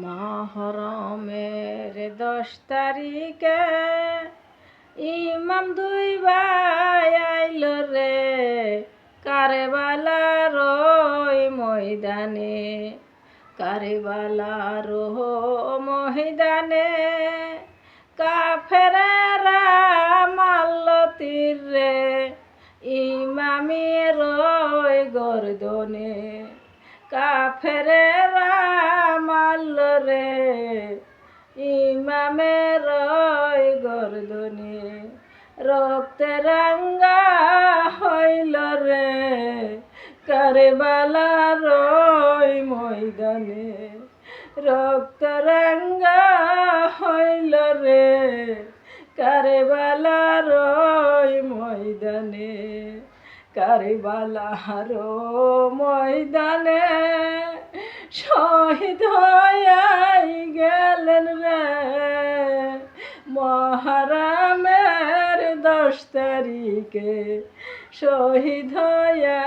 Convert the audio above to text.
মহরমের 10 তারিখে ইমাম দুই ভাই আইল রে কারবালার ওই ময়দানে, কারবালার ময়দানে কাফেরেরা মারল তীর রে ইমামের ওই গর্দনে, কাফেরেরা মারল রে ইমামের ওই গর্দনে, রক্তে রাঙ্গা হইল রে কারবালার ওই ময়দানে, রক্ত রাঙ্গা হইল রে কারবালার ওই ময়দানে, কারবালার ময়দানে শহীদ হইয়াই গেলেন রে মহরমের 10 তারিখে শহীদ হইয়া